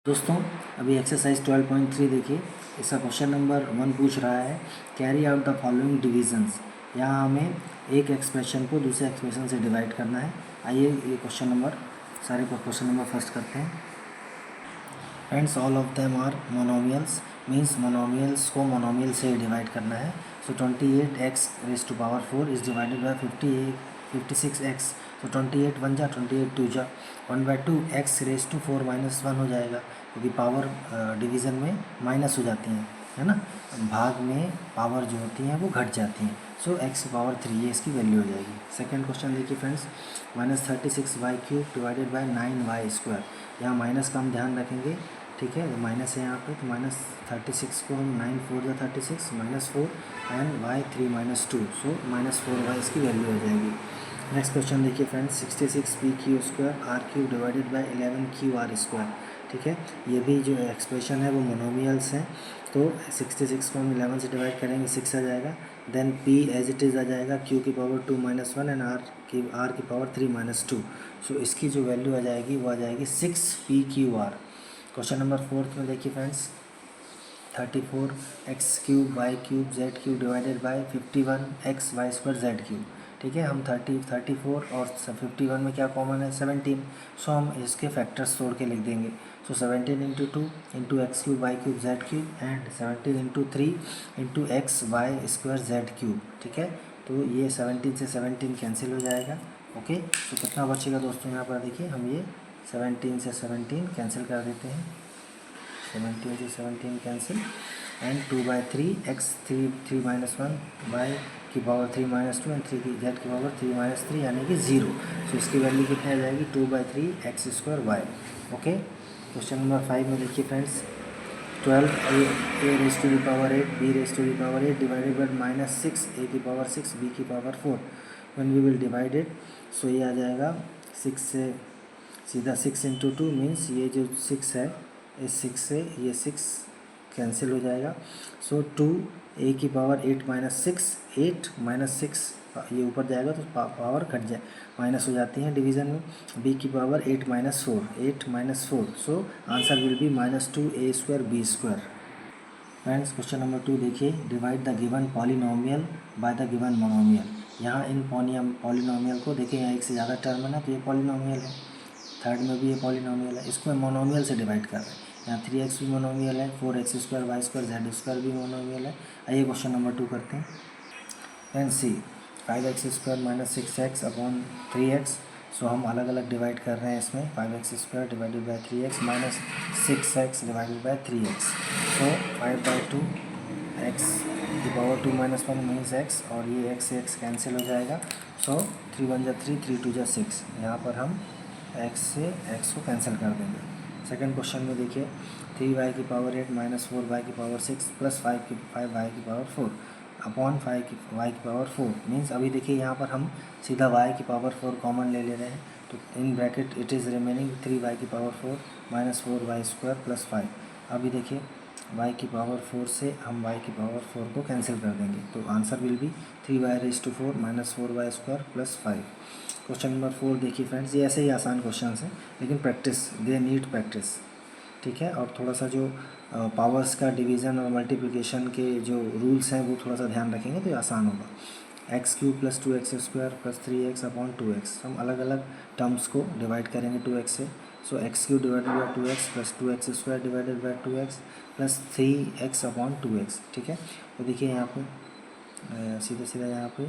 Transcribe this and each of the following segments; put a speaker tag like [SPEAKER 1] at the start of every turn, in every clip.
[SPEAKER 1] दोस्तों अभी एक्सरसाइज 12.3 देखिए। इसका क्वेश्चन नंबर 1 पूछ रहा है carry out the following divisions. यहाँ हमें एक एक्सप्रेशन को दूसरे एक्सप्रेशन से डिवाइड करना है। आइए ये क्वेश्चन नंबर फर्स्ट करते हैं। Friends all of them are monomials, means monomials को मोनोमियल से डिवाइड करना है। So 28x raise to power 4 is divided by 56x। तो 28 1 जा 28 2 जा 1/2 x रेज टू 4 -1 हो जाएगा, क्योंकि पावर डिवीज़न में माइनस हो जाती हैं, है ना। भाग में पावर जो होती हैं वो घट जाती हैं। सो x की पावर 3 ये इसकी वैल्यू हो जाएगी। सेकेंड क्वेश्चन देखिए friends, -36y³ divided by 9y²। यहाँ माइनस का हम ध्यान रखेंगे, ठीक है। माइनस है यहाँ पे, तो -36 को हम 9 4 जा 36 -4 एंड y 3 -2, सो -4y इसकी वैल्यू हो जाएगी। नेक्स्ट क्वेश्चन देखिए friends, 66p³ r³ divided by 11q r²। ठीक है, ये भी जो एक्सप्रेशन है वो मोनोमियल्स हैं। तो 66 को हम 11 से डिवाइड करेंगे 6 आ जाएगा, then p as it is आ जाएगा q की पावर 2 -1 एंड r की पावर 3 -2। सो इसकी जो वैल्यू आ जाएगी वो आ जाएगी 6p/q/r। क्वेश्चन नंबर 4 में देखिए friends, 34x³ y³ z³ divided by 51x y² z³। ठीक है, हम 34 और 51 में क्या कॉमन है 17, सो हम इसके फैक्टर्स तोड़ के लिख देंगे। सो 17 × 2 × x³ y³ z³ and 17 × 3 × x y² z³। ठीक है, तो ये 17 से 17 कैंसिल हो जाएगा। ओके, तो कितना बचेगा दोस्तों, यहाँ पर देखिए हम ये 17 से 17 कैंसिल कर देते हैं। 17 से 17 कैंसिल एंड 2/3 x 3 -1 y की पावर 3 -2 एंड 3 की z की पावर 3 -3 यानी कि 0। सो इसकी वैल्यू कितनी आ जाएगी 2/3 x² y। Okay, question number 5 में देखिए friends, 12a raise to the power 8 b raise to the power 8 divided by -6 a की पावर 6 b की power 4। When we will divide it, so ये आ जाएगा 6 से सीधा 6 × 2 मीन्स ये जो 6 है, इस 6 से ये 6 कैंसिल हो जाएगा। सो 2 a की पावर 8 -6 8 -6 ये ऊपर जाएगा तो पावर घट जाए, माइनस हो जाती है डिवीज़न में। b की power 8 -4 8 -4, so answer will B -2a² b²। Friends question number 2 देखिए, divide the given polynomial by the given monomial. यहाँ इन पॉलिनोमियल को देखिए, यहाँ एक से ज़्यादा टर्म है ना, तो ये पॉलिनोमियल है। थर्ड में भी ये पॉलिनोमियल है, इसको मोनोमियल से डिवाइड कर रहे हैं। यहाँ 3x भी मोनोमियल है, 4x² y² z² भी मोनोमियल है। आइए क्वेश्चन नंबर 2 करते हैं। And C 5x² - 6x upon 3x। सो हम अलग अलग डिवाइड कर रहे हैं इसमें, 5x² divided by 3x -6x divided by 3x। So 5/2 x की पावर 2 -1 मीन्स x, और ये x से x कैंसिल हो जाएगा। सो 3 1 जा 3 3 2 जा 6, यहाँ पर हम x से x को कैंसिल कर देंगे। सेकंड क्वेश्चन में देखिए, 3y की पावर 8 -4y की पावर 6 प्लस 5y की पावर 4 अपॉन 5 की y की पावर 4। मीन्स अभी देखिए यहाँ पर हम सीधा y की पावर 4 कॉमन ले रहे हैं, तो in bracket it is remaining 3y की पावर 4 -4y² प्लस 5। अभी देखिए y की पावर 4 से हम y की पावर 4 को कैंसिल कर देंगे, तो answer will B 3y⁴ -4y² plus 5। Question number 4 देखिए फ्रेंड्स, ये ऐसे ही आसान क्वेश्चन हैं, लेकिन प्रैक्टिस, दे नीड प्रैक्टिस। ठीक है, और थोड़ा सा जो पावर्स का डिवीज़न और मल्टीप्लिकेशन के जो रूल्स हैं वो थोड़ा सा ध्यान रखेंगे तो ये आसान होगा। x³ + 2x² + 3x upon 2x, हम अलग अलग टर्म्स को डिवाइड करेंगे 2x से। सो x³ divided by 2x + 2x² divided by 2x + 3x upon 2x। ठीक है, तो देखिए यहाँ पे सीधा सीधा यहाँ पे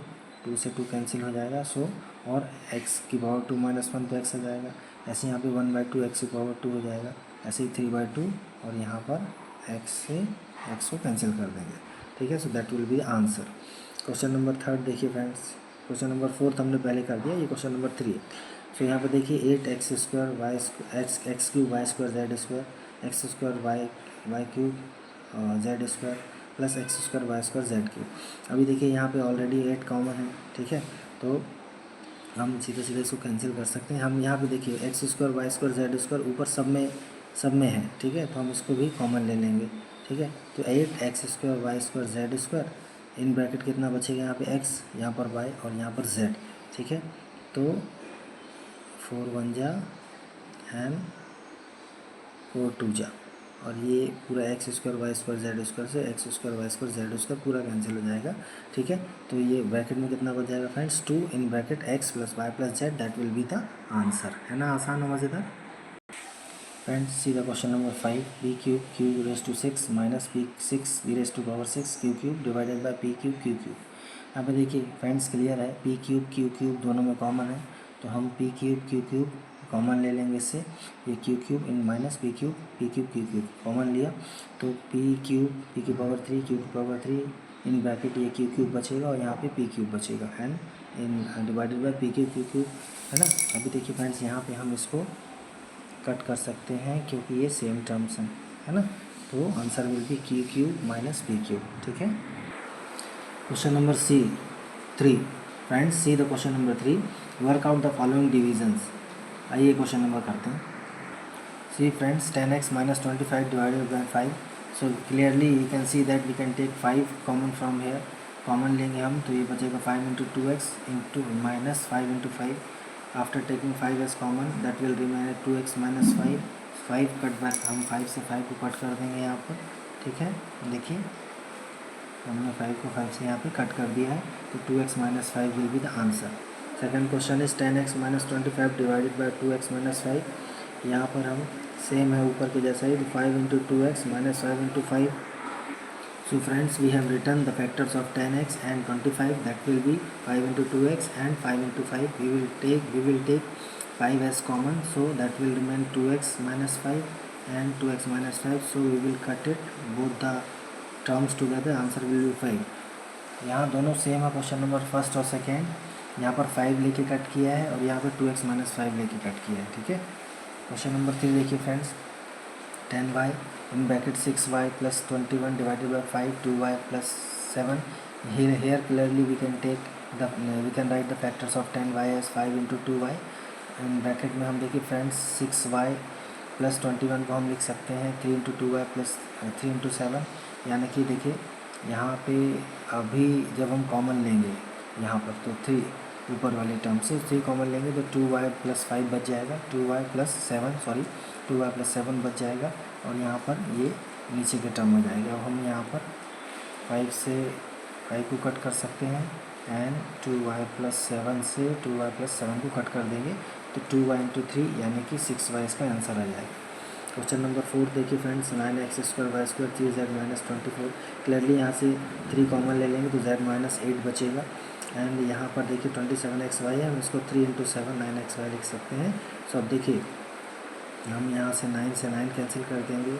[SPEAKER 1] 2 से 2 कैंसिल हो जाएगा। सो और x की पावर 2 -1 तो x आ जाएगा, ऐसे यहाँ पे 1/2 x की पावर 2 हो जाएगा, ऐसे ही 3/2, और यहाँ पर x से x को कैंसिल कर देंगे। ठीक है, so that will B answer. Question number 3 देखिए फ्रेंड्स, क्वेश्चन नंबर 4 हमने पहले कर दिया, ये क्वेश्चन नंबर 3 है। सो यहाँ पे देखिए 8x² x³ y² z² x² y³ z² plus x² y² z³। अभी देखिए यहाँ पे ऑलरेडी 8 कॉमन है, ठीक है, तो हम सीधे सीधे इसको कैंसिल कर सकते हैं। हम यहाँ पे देखिए x² y² z² ऊपर सब में है, ठीक है, तो हम इसको भी कॉमन ले लेंगे। ठीक है, तो 8x² y² z² in bracket कितना बचेगा, यहाँ पे x, यहाँ पर y और यहाँ पर z। ठीक है, तो 4 1 जा एंड 4 2 जा, और ये पूरा x square y square z square से x square y square z square पूरा कैंसिल हो जाएगा, ठीक है। तो ये ब्रैकेट में कितना बच जाएगा friends, 2 in bracket x plus y plus z, that will be the answer, है ना, आसान और मज़ेदार। Friends see the question number 5, p cube q raise to 6 minus p 6 b raise to power 6 q cube divided by p cube q cube. यहाँ पे देखिए friends clear है, p cube q cube दोनों में कॉमन है, तो हम p cube q cube common ले लेंगे इससे, ये Q cube in minus p cube q cube common लिया, तो पी की पावर 3 क्यू की पावर 3 इन ब्रैकेट ये क्यू क्यूब बचेगा और यहाँ पे पी क्यूब बचेगा and in divided by p cube, है ना। अभी देखिए फ्रेंड्स यहाँ पे हम इसको कट कर सकते हैं क्योंकि ये सेम टर्म्स हैं, है ना, तो answer will be q cube minus p cube, ठीक है। Question number C 3, friends see the question number 3, work out the following divisions. आइए क्वेश्चन नंबर करते हैं। See friends 10x minus 25 divided by 5, so clearly you can see that we can take 5 common from here, common लेंगे हम तो ये बचेगा 5 into 2x into minus 5 into 5, after taking 5 as common that will remain 2x minus 5 cut back, हम 5 से 5 को cut कर देंगे यहाँ पर, ठीक है। देखिए हमने 5 को 5 से यहाँ पे कट कर दिया है, तो 2x minus 5 will be the answer. Second question is 10x minus 25 divided by 2x minus 5, यहाँ पर हम सेम है ऊपर के जैसा ही, तो 5 into 2x minus 5 into 5। So friends, we have written the factors of 10x and 25, that will be 5 into 2x and 5 into 5. We will take 5 as common, so that will remain 2x minus 5 and 2x minus 5. So we will cut it both the terms together. Answer will be 5. यहाँ दोनों same है, question number first और second, यहाँ पर 5 लेके cut किया है और यहाँ पर 2x माइनस 5 लेके कट किया है, ठीक है। क्वेश्चन नंबर 3 देखिए friends, 10y in bracket 6y plus 21 divided by 5 2y plus 7, here clearly we can write the factors of 10y as 5 into 2y, in bracket में हम देखिए फ्रेंड्स 6y plus 21 को हम लिख सकते हैं 3 into 2y plus 3 into 7, यानी कि देखिए यहाँ पे अभी जब हम कॉमन लेंगे यहाँ पर तो 3 ऊपर वाले टर्म से 3 कॉमन लेंगे तो 2y प्लस 5 बच जाएगा, 2y प्लस 7 बच जाएगा, और यहाँ पर ये नीचे के टर्म हो जाएगा। अब हम यहाँ पर 5 से 5 को कट कर सकते हैं एंड 2y प्लस 7 से 2y प्लस 7 को कट कर देंगे, तो 2y इंटू 3 यानी कि 6y इसका आंसर आ जाएगा। क्वेश्चन नंबर 4 देखिए friends, 9x square y square 3z minus 24, clearly यहाँ से 3 कॉमन ले लेंगे तो z माइनस 8 बचेगा, एंड यहाँ पर देखिए 27xy है, हम इसको 3 इंटू 7 9xy लिख सकते हैं। सो अब देखिए हम यहाँ से 9 से 9 कैंसिल कर देंगे,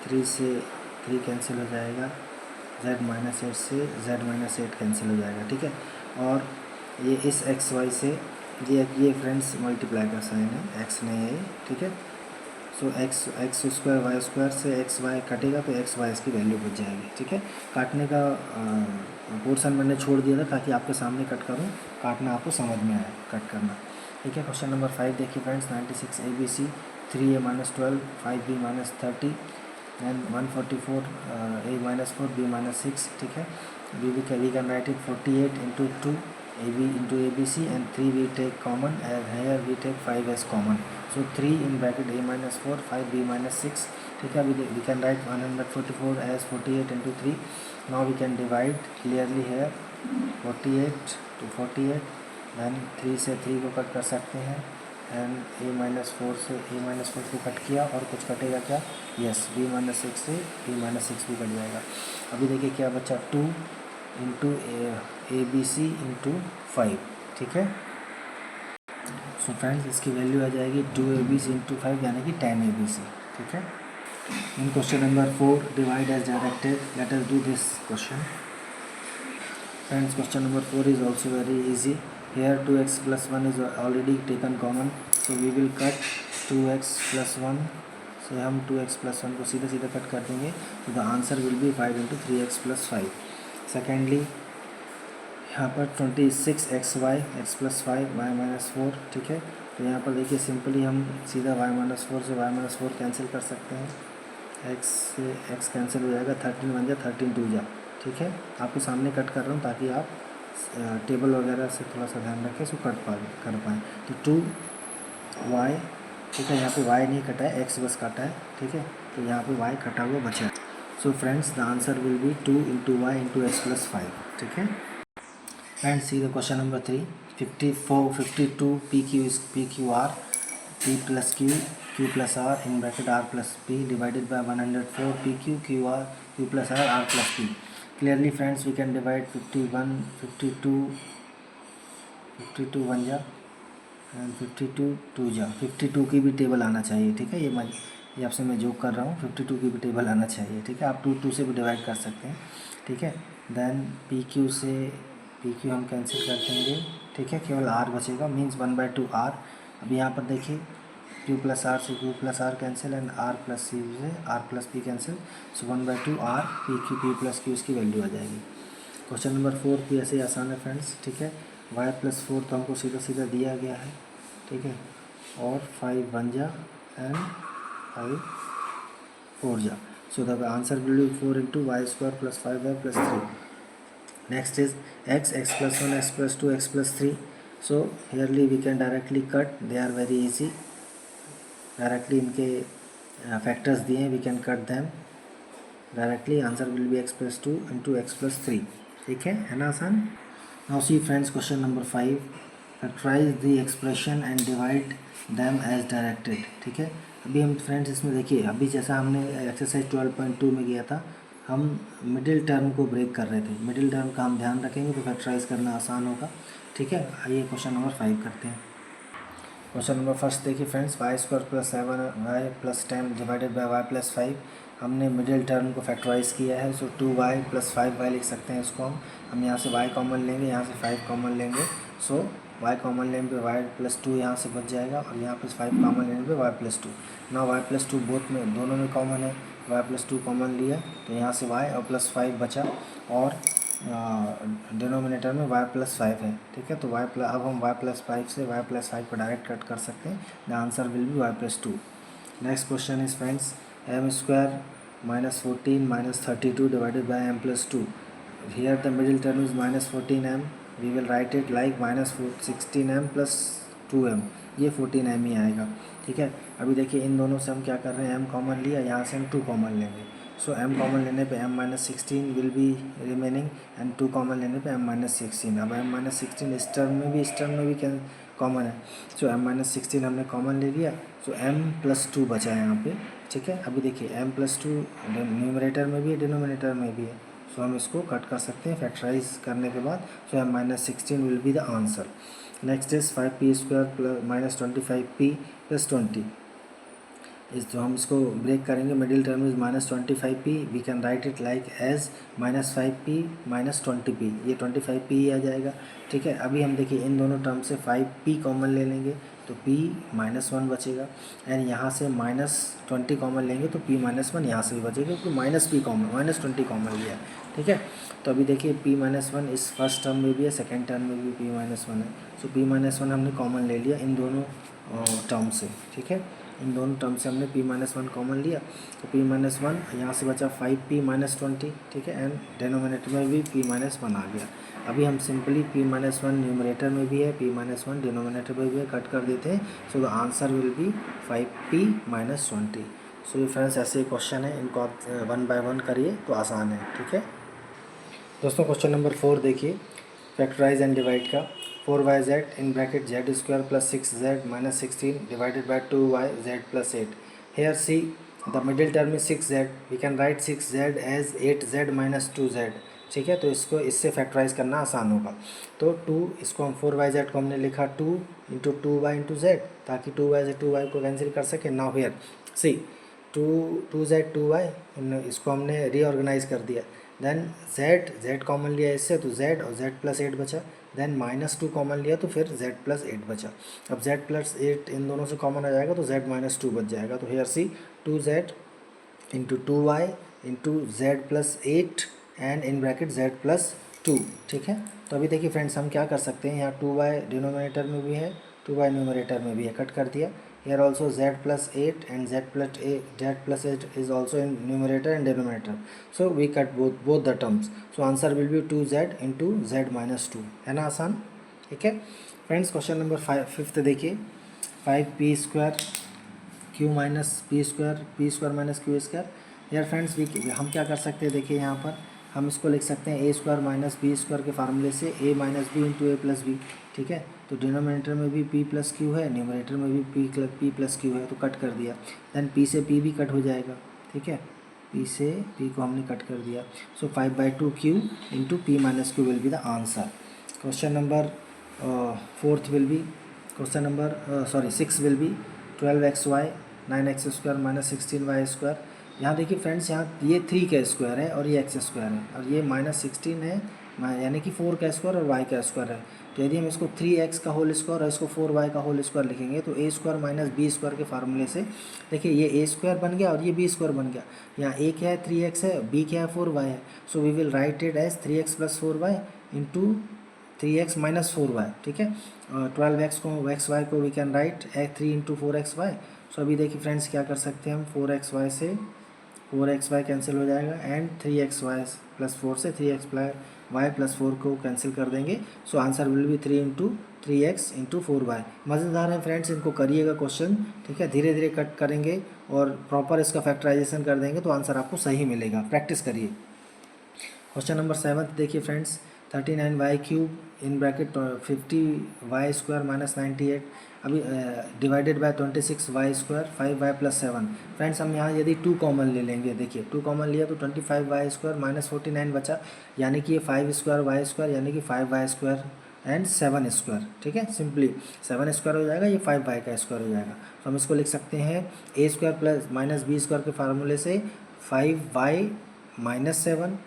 [SPEAKER 1] 3 से 3 कैंसिल हो जाएगा, z माइनस 8 से z माइनस 8 कैंसिल हो जाएगा, ठीक है। और ये इस xy से ये फ्रेंड्स मल्टीप्लाई का साइन है, x नहीं है, ठीक है। सो एक्स स्क्वायर वाई स्क्वायर से एक्स वाई कटेगा तो एक्स वाई इसकी वैल्यू बच जाएगी, ठीक है। काटने का पोर्शन मैंने छोड़ दिया था ताकि आपके सामने कट करूँ, काटना आपको समझ में आए कट करना, ठीक है। क्वेश्चन नंबर 5 देखिए friends, 96 ABC 3a minus 12 5b minus 30 and 144 a minus 4 b minus 6, ठीक है। We can write it 48 into 2 ab into abc and 3 we take common, and here we take 5 as common, so 3 in bracket a minus 4 5 b minus 6, ठीक है। we can write 144 as 48 into 3, now we can divide clearly here 48 to 48, then 3 से 3 को cut कर सकते हैं and a minus 4 से a minus 4 को cut किया और कुछ कटेगा क्या, यस b माइनस 6 से b माइनस 6 भी कट जाएगा। अभी देखिए क्या बचा, 2 into a b c into 5, ठीक है। सो फ्रेंड्स इसकी वैल्यू आ जाएगी 2abc इंटू 5 यानी कि 10abc, ठीक है। In question number 4 divide as directed, let us do this question. Friends question number 4 is also very easy, here 2x plus 1 is already taken common, so we will cut 2x plus 1 से हम 2x plus 1 को सीधे सीधे cut कर देंगे, तो the answer will B 5 into 3x plus 5। Secondly यहाँ पर 26xy x plus 5 y minus 4, ठीक है। तो यहाँ पर देखिए सिंपली हम सीधा y माइनस 4 से y माइनस 4 कैंसिल कर सकते हैं, x से x कैंसिल हो जाएगा, 13 बन जाए 13 2 जा, ठीक है। आपको सामने कट कर रहा हूँ ताकि आप टेबल वगैरह से थोड़ा सा ध्यान रखें, सो कर पाएँ। तो 2y ठीक है, यहाँ पे y नहीं कटा है, x बस काटा है, ठीक है, तो यहाँ पे y कटा हुआ बचा है। So friends the answer will be 2 into y into x plus 5, ठीक है। And see the question number 3, 52 p q r p plus q plus r in bracket r plus p divided by 104 p q r q plus r plus p. Clearly friends we can divide 51 52 one जा and 52 two जा, 52 की भी table आना चाहिए, ठीक है। ये आपसे मैं जोक कर रहा हूँ, 52 की भी टेबल आना चाहिए, ठीक है। आप 2 से भी डिवाइड कर सकते हैं, ठीक है। देन पी क्यू से पी क्यू हम कैंसिल कर देंगे, ठीक है, केवल आर बचेगा, मीन्स 1/2 आर। अब यहाँ पर देखिए क्यू प्लस आर से q plus r cancel and r plus c से r plus p cancel, so 1/2 r p plus q इसकी वैल्यू आ जाएगी। क्वेश्चन नंबर 4 भी ऐसे ही आसान है फ्रेंड्स, ठीक है। y प्लस 4 तो हमको सीधा सीधा दिया गया है, ठीक है, और 5 1 जा एंड 5 4 जा, so the answer will be 4 into y square plus 5y plus 3। Next is x plus 1 x plus 2 x plus 3। So hereby we can directly cut, they are very easy, directly इनके factors दिए हैं, we can cut them directly, answer will be x plus 2 into x plus 3, ठीक है ना आसान। Now see friends question number 5, factorise the expression and divide them as directed, ठीक है। अभी हम फ्रेंड्स इसमें देखिए, अभी जैसा हमने एक्सरसाइज 12.2 में किया था, हम मिडिल टर्म को ब्रेक कर रहे थे, मिडिल टर्म का हम ध्यान रखेंगे तो फैक्टराइज करना आसान होगा, ठीक है। आइए क्वेश्चन नंबर 5 करते हैं। क्वेश्चन नंबर फर्स्ट देखिए friends, y square plus 7y plus 10 divided by y plus 5, हमने मिडिल टर्म को फैक्टराइज किया है, सो 2y प्लस 5y लिख सकते हैं इसको हम यहाँ से y कॉमन लेंगे, यहाँ से 5 कॉमन लेंगे, सो y कॉमन लेने पे y प्लस 2 यहाँ से बच जाएगा और यहाँ पे 5 कॉमन लेने पे y प्लस 2। ना y प्लस 2 बोथ में दोनों में कॉमन है, y प्लस 2 कॉमन लिया तो यहाँ से y और प्लस 5 बचा और डिनोमिनेटर में y प्लस 5 है, ठीक है। तो अब हम y प्लस 5 से y प्लस 5 को डायरेक्ट कट कर सकते हैं, the answer will be y plus 2। Next question is friends, m square minus 14 minus 32 divided by m plus 2, here the middle term is minus 14m, we will write it like minus 16m plus 2m, ये 14m ही आएगा, ठीक है। अभी देखिए इन दोनों से हम क्या कर रहे हैं, m कॉमन लिया, यहाँ से हम 2 कॉमन लेंगे, सो m कॉमन लेने पे m minus 16 will be remaining and 2 common लेने पे m माइनस 16। अब m माइनस 16 इस टर्म में भी कॉमन है, सो m माइनस 16 हमने कॉमन ले लिया, सो m प्लस 2 बचा है यहाँ पे, ठीक है। अभी देखिए m प्लस 2 न्यूमरेटर में भी है, डिनोमिनेटर में भी है, सो हम इसको कट कर सकते हैं फैक्टराइज करने के बाद, so m minus 16 will be the answer. Next is 5p square plus minus 25p plus 20, तो हम इसको ब्रेक करेंगे, middle term is minus 25p, we can write it like as minus 5p minus 20p, ये 25p ही आ जाएगा, ठीक है। अभी हम देखिए इन दोनों टर्म से 5p कॉमन ले लेंगे तो p माइनस 1 बचेगा एंड यहाँ से माइनस 20 कॉमन लेंगे तो p माइनस 1 यहाँ से भी बचेगा क्योंकि minus p common minus 20 common लिया है, ठीक है। तो अभी देखिए p माइनस 1 इस फर्स्ट टर्म में भी है, सेकेंड टर्म में भी p माइनस 1 है, सो p माइनस 1 हमने कॉमन ले लिया इन दोनों टर्म से, ठीक है। इन दोनों टर्म से हमने p माइनस 1 कॉमन लिया तो p माइनस 1 यहाँ से बचा 5p माइनस 20, ठीक है, एंड डिनोमिनेटर में भी p माइनस 1 आ गया। अभी हम सिंपली p माइनस 1 न्यूमरेटर में भी है, p माइनस 1 डिनोमिनेटर में भी है, कट कर देते हैं, सो the answer will B 5p minus 20। सो ये फ्रेंड्स ऐसे क्वेश्चन है, इनको आप 1 बाय 1 करिए तो आसान है, ठीक है दोस्तों। क्वेश्चन नंबर 4 देखिए, फैक्टराइज एंड डिवाइड का, 4yz in bracket z square plus 6z minus 16 divided by 2yz plus 8। Here see the middle term is 6z, we can write 6z as 8z minus 2z, ठीक है। तो इसको इससे factorise करना आसान होगा, तो 2 इसको हम 4yz को हमने लिखा 2 इंटू 2y इंटू z, ताकि 2y से 2y को कैंसिल कर सके। Now here see 2z 2y, इसको हमने रीऑर्गेनाइज कर दिया, देन z कॉमन लिया इससे तो z और z प्लस 8 बचा, देन माइनस 2 कॉमन लिया तो फिर z प्लस 8 बचा। अब z प्लस 8 इन दोनों से कॉमन आ जाएगा तो z माइनस 2 बच जाएगा, तो here see 2z into 2y into z plus 8 and in bracket z plus 2, ठीक है। तो अभी देखिए फ्रेंड्स हम क्या कर सकते हैं, यहाँ 2y डिनोमिनेटर में भी है 2y न्यूमरेटर में भी है, कट कर दिया। Here also z plus 8 and z plus 8 is also in numerator and denominator, so we cut both the terms, so answer will be 2z into z minus 2, है ना आसान, ठीक है फ्रेंड्स। क्वेश्चन नंबर 5 देखिए, 5p square Q minus P square minus Q square. यार friends हम क्या कर सकते हैं, देखिए यहाँ पर हम इसको लिख सकते हैं ए स्क्वायर माइनस बी स्क्वायर के फार्मूले से ए माइनस बी इंटू ए प्लस बी। ठीक है, तो डिनोमिनेटर में भी पी प्लस क्यू है, न्यूमरेटर में भी पी प्लस क्यू है, तो कट कर दिया। देन पी से पी भी कट हो जाएगा। ठीक है, पी से पी को हमने कट कर दिया। सो 5/2 Q into P minus Q will be the answer. Question number 4 will be question number 6 will be 12xy 9x square minus 16y square. यहाँ देखिए फ्रेंड्स, यहाँ ये 3 का स्क्वायर है और ये x स्क्वायर है, और ये -16 है, यानी कि 4 का स्क्वायर और y का स्क्वायर है। तो यदि हम इसको 3x का होल स्क्वायर और इसको 4y का होल स्क्वायर लिखेंगे तो a square minus b square के फार्मूले से देखिए ये a स्क्वायर बन गया और ये b स्क्वायर बन गया। यहाँ a क्या है 3x है, b क्या है 4y है। So we will write it as 3x plus 4y into 3x minus 4y। ठीक है, 12x को xy को we can write 3 into 4xy। So अभी देखिए फ्रेंड्स क्या कर सकते हैं हम, 4xy से 4xy कैंसिल हो जाएगा एंड 3xy प्लस 4 से 3xy प्लस 4 को कैंसिल कर देंगे। So answer will B 3 into 3x into 4y। मज़ेदार है फ्रेंड्स, इनको करिएगा क्वेश्चन। ठीक है, धीरे धीरे कट करेंगे और प्रॉपर इसका फैक्टराइजेशन कर देंगे तो आंसर आपको सही मिलेगा। प्रैक्टिस करिए। क्वेश्चन नंबर 7 देखिए friends, 39y cube in bracket 50y square minus 98 अभी divided by 26y square 5y plus 7। Friends हम यहाँ यदि 2 कॉमन ले लेंगे, देखिए 2 कॉमन लिया तो 25y स्क्वायर माइनस 49 बचा, यानी कि ये 5 स्क्वायर y स्क्वायर यानी कि 5y स्क्वायर एंड 7 स्क्वायर। ठीक है, सिंपली 7 स्क्वायर हो जाएगा, ये 5y का स्क्वायर हो जाएगा। तो हम इसको लिख सकते हैं a square plus minus b square के फार्मूले से 5y minus 7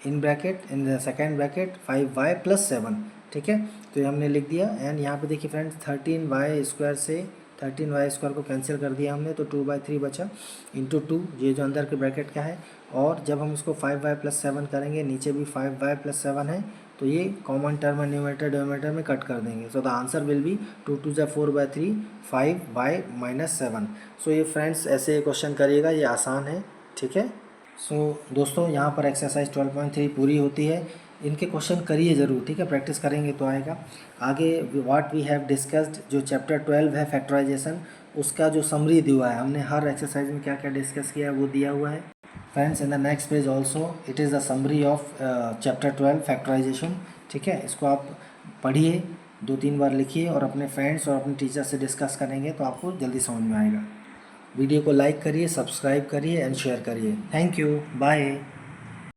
[SPEAKER 1] in bracket in the second bracket 5y plus 7। ठीक है, तो ये हमने लिख दिया। एंड यहाँ पे देखिए फ्रेंड्स 13y स्क्वायर से 13y स्क्वायर को कैंसिल कर दिया हमने, तो 2/3 बचा इंटू 2, ये जो अंदर के ब्रैकेट का है। और जब हम इसको 5y प्लस 7 करेंगे, नीचे भी 5y प्लस 7 है, तो ये कॉमन टर्म न्यूमरेटर डिनोमिनेटर में कट कर देंगे। सो द आंसर विल बी 2 2 ज़ा 4/3 5y माइनस 7। सो ये फ्रेंड्स ऐसे क्वेश्चन करिएगा, ये आसान है। ठीक है, सो दोस्तों यहाँ पर एक्सरसाइज 12.3 पूरी होती है। इनके क्वेश्चन करिए ज़रूर। ठीक है, प्रैक्टिस करेंगे तो आएगा। आगे व्हाट वी हैव डिस्कस्ड, जो चैप्टर 12 है फैक्टराइजेशन, उसका जो समरी दिया है हमने, हर एक्सरसाइज में क्या क्या डिस्कस किया है वो दिया हुआ है। Friends in the next page also it is the summary of chapter 12 factorisation. ठीक है, इसको आप पढ़िए, 2-3 बार लिखिए और अपने फ्रेंड्स और अपने टीचर से डिस्कस करेंगे तो आपको जल्दी समझ में आएगा। वीडियो को लाइक करिए, सब्सक्राइब करिए एंड शेयर करिए। Thank you, bye.